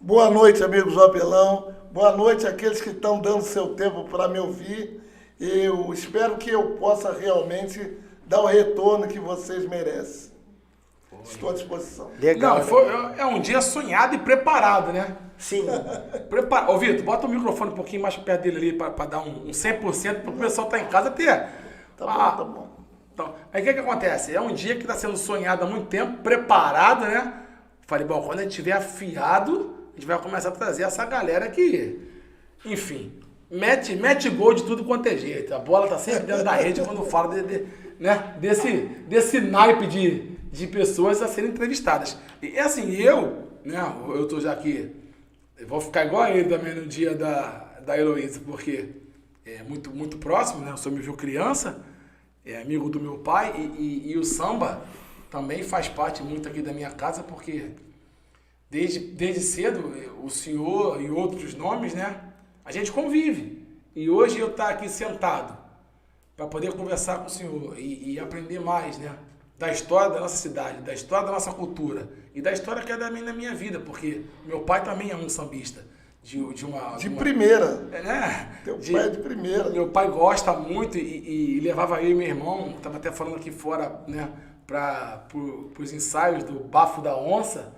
Boa noite, amigos do Apelão. Boa noite àqueles que estão dando seu tempo para me ouvir. Eu espero que eu possa realmente dar o retorno que vocês merecem. Estou à disposição. Legal. Não, é um dia sonhado e preparado, né? Sim. Ô, Vitor, bota o microfone um pouquinho mais perto dele ali para dar um 100% para o pessoal estar em casa ter. Tá bom. Então, aí o que acontece? É um dia que está sendo sonhado há muito tempo, preparado, né? Falei, bom, quando a gente tiver afiado, a gente vai começar a trazer essa galera que, enfim, mete gol de tudo quanto é jeito. A bola tá sempre dentro da rede quando fala né, desse naipe de pessoas a serem entrevistadas. E assim, eu tô já aqui, eu vou ficar igual a ele também no dia da Heloísa, porque é muito, muito próximo, né? Eu sou meu criança, é amigo do meu pai e o samba também faz parte muito aqui da minha casa, porque desde cedo o senhor e outros nomes, né? A gente convive. E hoje eu estar aqui sentado para poder conversar com o senhor e aprender mais, né? Da história da nossa cidade, da história da nossa cultura e da história que é da minha vida, porque meu pai também é um sambista. De primeira. Né? Teu pai é de primeira. Meu pai gosta muito e levava eu e meu irmão, estava até falando aqui fora, né? Para os ensaios do Bafo da Onça,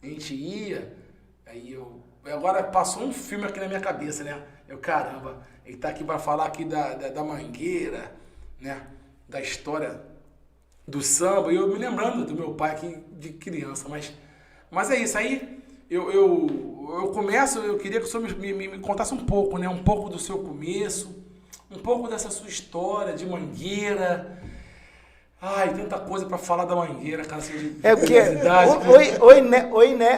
a gente ia, agora passou um filme aqui na minha cabeça, né? Caramba, ele tá aqui para falar aqui da Mangueira, né? Da história do samba, e eu me lembrando do meu pai aqui de criança, mas é isso aí, eu queria que o senhor me contasse um pouco, né? Um pouco do seu começo, um pouco dessa sua história de Mangueira. Ai, tanta coisa pra falar da Mangueira, cara. É porque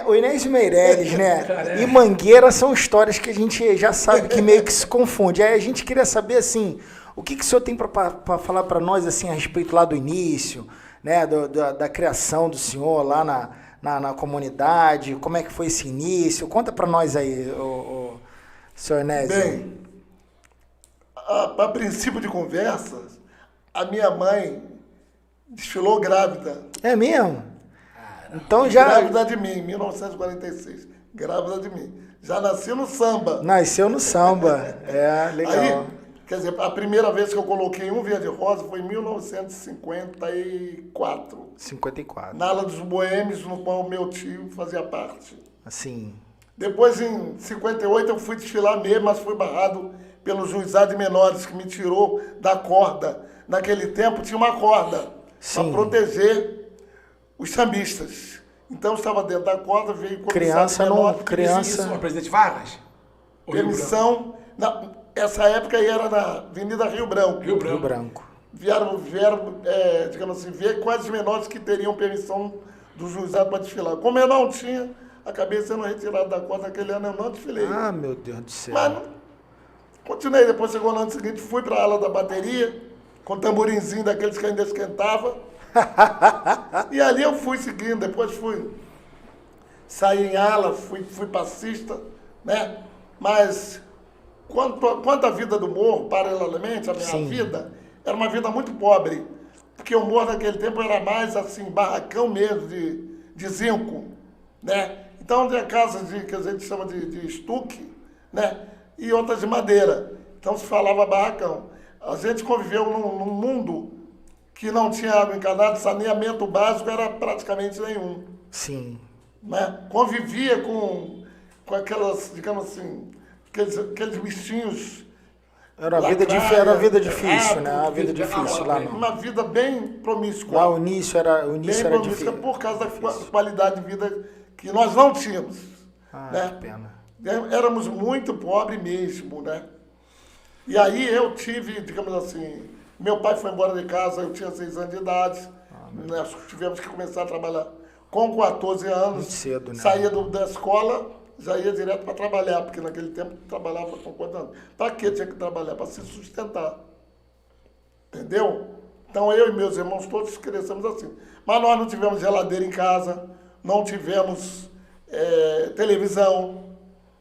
o Inés Meirelles, né? Cara, e Mangueira são histórias que a gente já sabe que meio que se confunde. Aí a gente queria saber, assim, o que o senhor tem pra falar pra nós, assim, a respeito lá do início, né? Da criação do senhor lá na comunidade, como é que foi esse início? Conta pra nós aí, o senhor Inés. Bem, a princípio de conversas, a minha mãe desfilou grávida. É mesmo? Então já... Grávida de mim, em 1946. Grávida de mim. Já nasci no samba. Nasceu no samba. É, legal. Aí, quer dizer, a primeira vez que eu coloquei um verde-rosa foi em 1954. 54. Na ala dos boêmios, no qual meu tio fazia parte. Assim. Depois, em 58, eu fui desfilar mesmo, mas fui barrado pelo juizado de menores, que me tirou da corda. Naquele tempo tinha uma corda para proteger os sambistas. Então eu estava dentro da corda, veio criança não criança. Isso, presidente Vargas. Permissão. Essa época aí era na Avenida Rio Branco. Rio Branco. Vieram digamos assim, ver quais os menores que teriam permissão do juizado para desfilar. Como eu não tinha, acabei sendo retirado da corda. Naquele ano eu não desfilei. Ah, meu Deus do céu. Mas continuei. Depois chegou no ano seguinte, fui para a ala da bateria, com tamborinzinho daqueles que ainda esquentava. E ali eu fui seguindo, depois saí em ala, fui passista, né? Mas quanto à vida do morro, paralelamente, a minha vida, era uma vida muito pobre. Porque o morro naquele tempo era mais assim, barracão mesmo, de zinco, né? Então tinha casas que a gente chama de estuque, né? E outras de madeira. Então se falava barracão. A gente conviveu num mundo que não tinha água encanada, saneamento básico era praticamente nenhum. Sim. Né? Convivia com aquelas, digamos assim, aqueles bichinhos. Era uma vida difícil, né? Uma vida difícil lá não. Uma vida bem promíscua. Lá o início era difícil. Por causa da qualidade de vida que nós não tínhamos. Né? Que pena. Éramos muito pobres mesmo, né? E aí eu tive, digamos assim, meu pai foi embora de casa, eu tinha 6 anos de idade, nós tivemos que começar a trabalhar com 14 anos. Muito cedo, né? Saía da escola, já ia direto para trabalhar, porque naquele tempo trabalhava com 14 anos. Para que tinha que trabalhar? Para se sustentar. Entendeu? Então eu e meus irmãos todos crescemos assim. Mas nós não tivemos geladeira em casa, não tivemos televisão,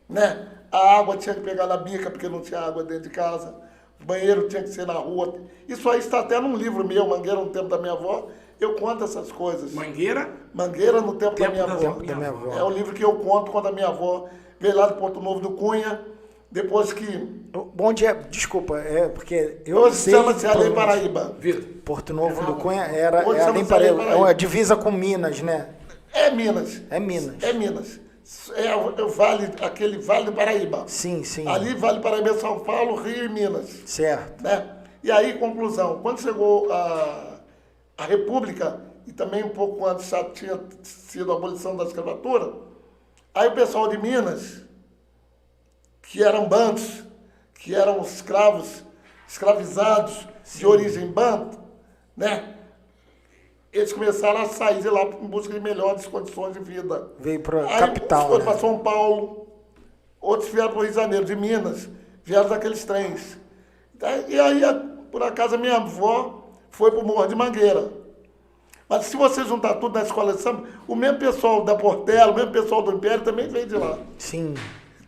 né? A água tinha que pegar na bica, porque não tinha água dentro de casa. O banheiro tinha que ser na rua. Isso aí está até num livro meu, Mangueira, no tempo da minha avó. eu conto essas coisas. Mangueira? Mangueira no tempo da minha avó. Da minha avó. É o livro que eu conto quando a minha avó veio lá do Porto Novo do Cunha, depois que... Onde é? Desculpa, porque eu Hoje sei... chama-se Além Paraíba. Vitor. Porto Novo do Cunha era Hoje Além chama-se Paraíba. Além É Paraíba. uma divisa com Minas, né? É Minas. É Minas. É Minas. É o vale, aquele Vale do Paraíba. Sim, sim. Ali, Vale do Paraíba é São Paulo, Rio e Minas. Certo. Né? E aí, conclusão, quando chegou a República, e também um pouco antes já tinha sido a abolição da escravatura, aí o pessoal de Minas, que eram bantos, que eram escravos, escravizados de origem banto, né? Eles começaram a sair de lá em busca de melhores condições de vida. Veio para Aí, capital, uns foram né? para São Paulo, outros vieram para o Rio de Janeiro, de Minas, vieram daqueles trens. E aí, por acaso, a minha avó foi para o Morro de Mangueira. Mas se você juntar tudo na escola de samba, o mesmo pessoal da Portela, o mesmo pessoal do Império também veio de lá. Sim.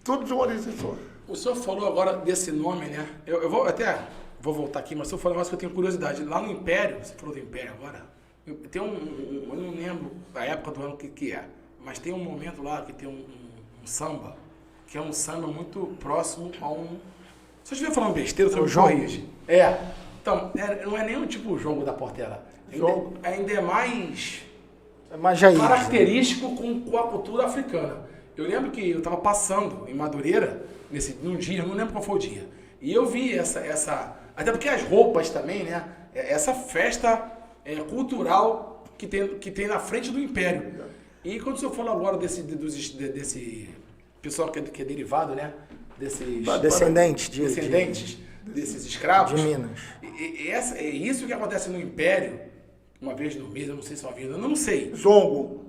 Tudo de uma origem só. O senhor falou agora desse nome, né? Eu vou até voltar aqui, mas o senhor falou um negócio que eu tenho curiosidade. Lá no Império, você falou do Império agora, tem eu não lembro a época do ano que é, mas tem um momento lá que tem um samba, que é um samba muito próximo a um... Se eu estiver falando besteira, você me corrige. Então, não é nem um tipo o jogo da Portela. Ainda é mais... É Majaí. característico com a cultura africana. Eu lembro que eu estava passando em Madureira, num dia, eu não lembro qual foi o dia, e eu vi essa até porque as roupas também, né? Essa festa cultural que tem na frente do Império. E quando o senhor falou agora desse pessoal que é derivado, né? Descendentes desses escravos. de Minas. É isso que acontece no Império, uma vez no mês, eu não sei se é uma vez, eu não sei. Zongo.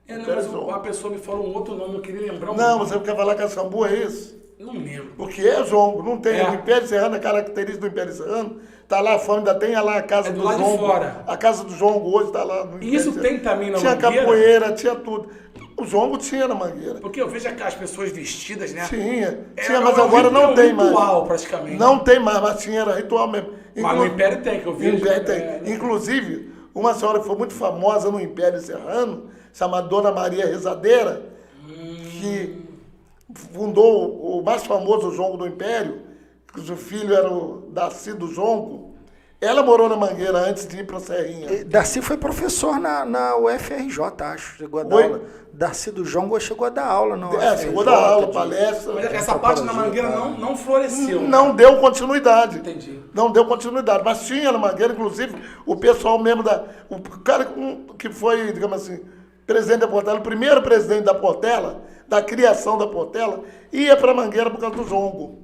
Mas a pessoa me falou um outro nome, eu queria lembrar um Não, nome. você quer falar que é sambu, é isso? Não lembro. Porque é zongo, não tem. É. O Império Serrano, a característica do Império Serrano, tá lá fora, ainda tem lá a casa É do do lado de zongo. fora. A casa do zongo hoje tá lá no Império Isso Serrano. tem também na Tinha Mangueira? capoeira, tinha tudo. O zongo tinha na Mangueira. Porque eu vejo as pessoas vestidas, né? Tinha, Era mas um agora não tem mais. ritual, praticamente. Não tem mais, mas tinha, era ritual mesmo. Mas no Império tem, que eu vejo. Império tem. Inclusive, uma senhora que foi muito famosa no Império Serrano, chamada Dona Maria Rezadeira, que fundou o mais famoso jongo do Império, que o filho era o Darcy do Jongo. Ela morou na Mangueira antes de ir para a Serrinha. Darcy foi professor na UFRJ, acho. Chegou a dar Oi? aula. Darcy do Jongo chegou a dar aula na UFRJ. Chegou a dar aula, palestra. Mas essa parte na Mangueira não floresceu. Não deu continuidade. Entendi. Não deu continuidade. Mas tinha na Mangueira, inclusive, o pessoal mesmo o cara que foi, digamos assim, presidente da Portela, o primeiro presidente da Portela, da criação da Portela, ia para Mangueira por causa do jongo.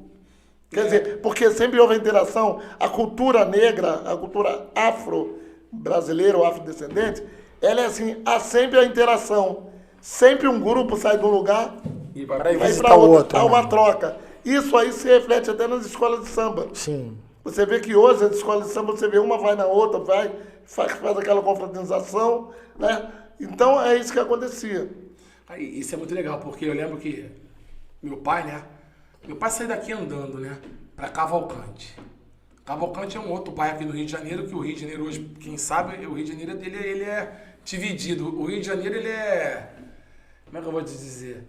Quer dizer, porque sempre houve a interação, a cultura negra, a cultura afro-brasileira ou afrodescendente, ela é assim, há sempre a interação. Sempre um grupo sai de um lugar E Para vai ir vai visitar para o outro. outro, Há né? uma troca. Isso aí se reflete até nas escolas de samba. Sim. Você vê que hoje as escolas de samba, você vê uma vai na outra, faz aquela confraternização, né? Então é isso que acontecia. Aí, isso é muito legal, porque eu lembro que meu pai, né? Meu pai saiu daqui andando, né? Pra Cavalcante. Cavalcante é um outro bairro aqui no Rio de Janeiro, que o Rio de Janeiro hoje, quem sabe, o Rio de Janeiro ele é dividido. O Rio de Janeiro, ele é... Como é que eu vou te dizer?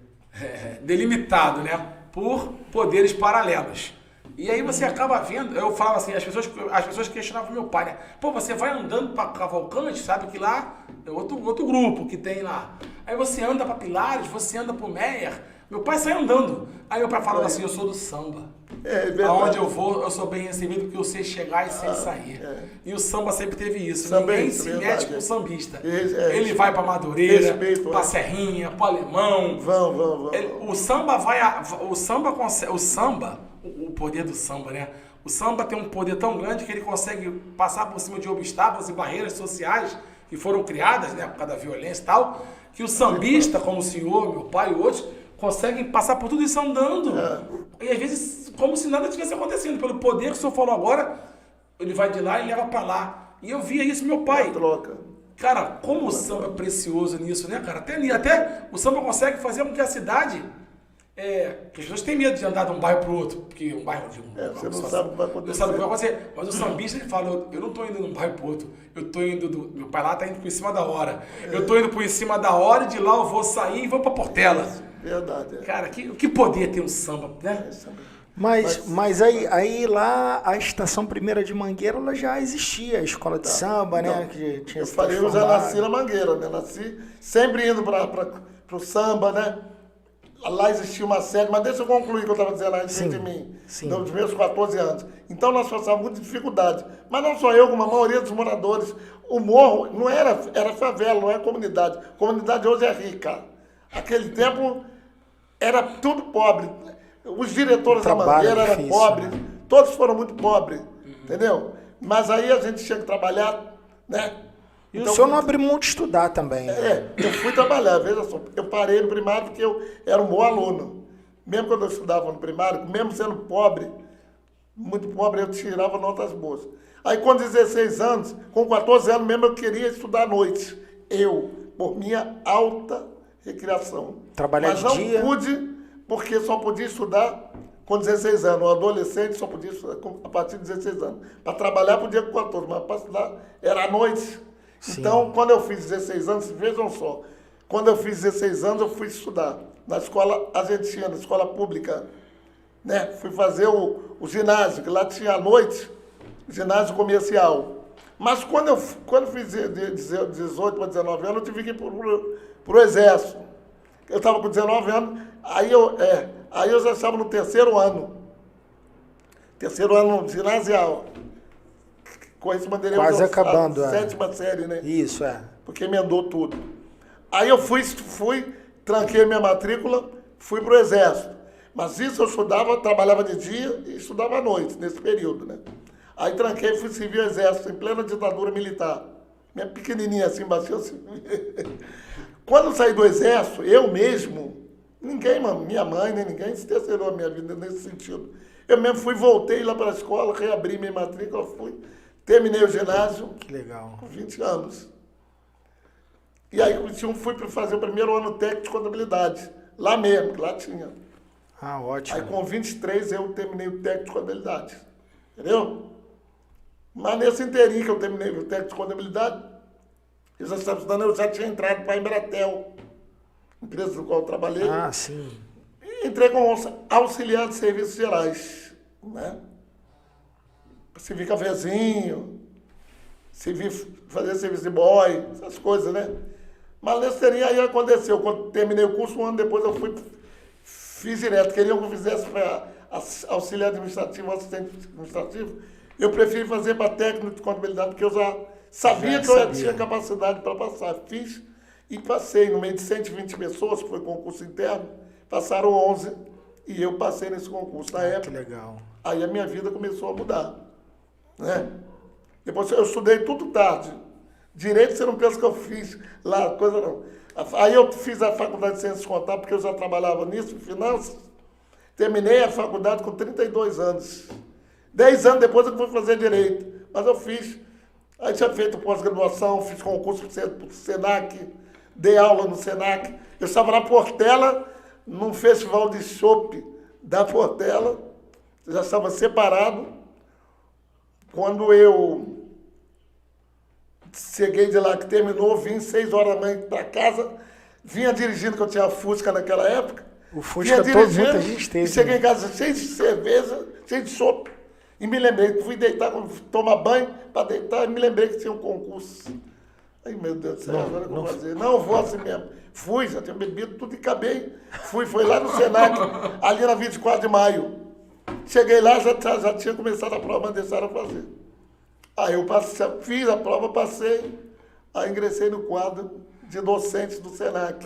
Delimitado, né? Por poderes paralelos. E aí você acaba vendo, eu falava assim, as pessoas questionavam meu pai, né? Pô, você vai andando pra Cavalcante, sabe que lá é outro grupo que tem lá. Aí você anda pra Pilares, você anda pro Meyer. Meu pai sai andando. Aí meu pai falava assim, eu sou do samba. É verdade. Aonde eu vou, eu sou bem recebido porque eu sei chegar e sei sair. E o samba sempre teve isso. Ninguém Isso, se verdade, mete com o sambista. É, Ele vai pra Madureira, Respeito, pra Serrinha, pro Alemão. Vão. O samba vai... O poder do samba, né? O samba tem um poder tão grande que ele consegue passar por cima de obstáculos e barreiras sociais que foram criadas, né? Por causa da violência e tal. Que o sambista, como o senhor, meu pai e outros, conseguem passar por tudo isso andando. E às vezes, como se nada tivesse acontecendo. Pelo poder que o senhor falou agora, ele vai de lá e leva pra lá. E eu via isso, meu pai. Troca. Cara, como o samba é precioso nisso, né, cara? Até o samba consegue fazer com que a cidade Porque as pessoas têm medo de andar de um bairro pro outro, porque um bairro de um... Você não sabe o que vai acontecer. Não sabe o que vai acontecer. Mas o sambista, ele fala, eu não tô indo de um bairro pro outro, eu tô indo meu pai lá tá indo por em cima da hora. Eu tô indo por em cima da hora e de lá eu vou sair e vou pra Portela. Verdade. Cara, o que poder ter um samba, né? Mas aí lá, a Estação Primeira de Mangueira, ela já existia, a escola de samba, né? Que tinha se Eu já nasci na Mangueira, né? Nasci sempre indo pro samba, né? Lá existia uma sede, mas deixa eu concluir o que eu estava dizendo aí de mim, dos meus 14 anos. Então nós passávamos muita dificuldade. Mas não só eu, como a maioria dos moradores. O morro não era favela, não é comunidade. A comunidade hoje é rica. Aquele tempo era tudo pobre. Os diretores da Mangueira eram pobres, né? Todos foram muito pobres, entendeu? Mas aí a gente tinha que trabalhar, né? E então, o senhor não abriu mão de estudar também? Eu fui trabalhar, veja só. Eu parei no primário porque eu era um bom aluno. Mesmo quando eu estudava no primário, mesmo sendo pobre, muito pobre, eu tirava notas boas. Aí com 16 anos, com 14 anos mesmo, eu queria estudar à noite. Por minha alta recreação. Trabalhar de dia? Mas não pude, porque só podia estudar com 16 anos. O adolescente só podia estudar a partir de 16 anos. Para trabalhar podia com 14, mas para estudar era à noite. Sim. Então, quando eu fiz 16 anos, vejam só, quando eu fiz 16 anos, eu fui estudar na escola argentina, na escola pública, né? Fui fazer o ginásio, que lá tinha à noite, ginásio comercial. Mas quando eu fiz de 18 para 19 anos, eu tive que ir para o exército. Eu estava com 19 anos, aí eu já estava no terceiro ano ginasial. Corresponderia quase acabando, a sétima série, né? Isso, Porque emendou tudo. Aí eu fui, tranquei minha matrícula, fui pro exército. Mas isso eu estudava, trabalhava de dia e estudava à noite, nesse período, né? Aí tranquei e fui servir o exército, em plena ditadura militar. Minha pequenininha assim, baixou assim. Quando eu saí do exército, eu mesmo, ninguém, minha mãe, nem ninguém se terceirou a minha vida nesse sentido. Eu mesmo voltei lá para a escola, reabri minha matrícula, terminei o ginásio. Que legal. Com 20 anos. E aí fui para fazer o primeiro ano técnico de contabilidade. Lá mesmo, que lá tinha. Ótimo. Aí com 23 eu terminei o técnico de contabilidade. Entendeu? Mas nesse inteirinho que eu terminei o técnico de contabilidade, eu já estava estudando, eu já tinha entrado para a Embratel, empresa do qual eu trabalhei. Sim. E entrei como auxiliar de serviços gerais, né? Servir cafezinho, fazer serviço de boy, essas coisas, né? Mas nesse teria aí aconteceu. Quando terminei o curso, um ano depois eu fiz direto. Queriam que eu fizesse para auxiliar administrativo, assistente administrativo. Eu preferi fazer para técnico de contabilidade, porque eu já sabia que eu tinha capacidade para passar. Fiz e passei. No meio de 120 pessoas, que foi concurso interno, passaram 11 e eu passei nesse concurso. Na época, que legal. Aí a minha vida começou a mudar. Né? Depois eu estudei tudo tarde. Direito você não pensa que eu fiz lá, coisa não. Aí eu fiz a faculdade de Ciências Contábeis, porque eu já trabalhava nisso, em finanças. Terminei a faculdade com 32 anos. 10 anos depois eu fui fazer Direito. Mas eu fiz. Aí tinha feito pós-graduação, fiz concurso para o Senac, dei aula no Senac. Eu estava na Portela, num festival de chopp da Portela. Já estava separado. Quando eu cheguei de lá, que terminou, vim 6 horas da manhã para casa, vinha dirigindo, que eu tinha Fusca naquela época. O Fusca todo, muita gente teve. E cheguei em casa cheio de cerveja, cheio de chopp. E me lembrei que fui deitar, tomar banho para deitar, e me lembrei que tinha um concurso. Ai, meu Deus do céu, agora o que eu vou fazer? Não, eu vou assim mesmo. Fui, já tinha bebido tudo e acabei. Foi lá no Senac, ali na 24 de maio. Cheguei lá, já tinha começado a prova, mas deixaram fazer. Aí eu fiz a prova, passei, aí ingressei no quadro de docentes do Senac.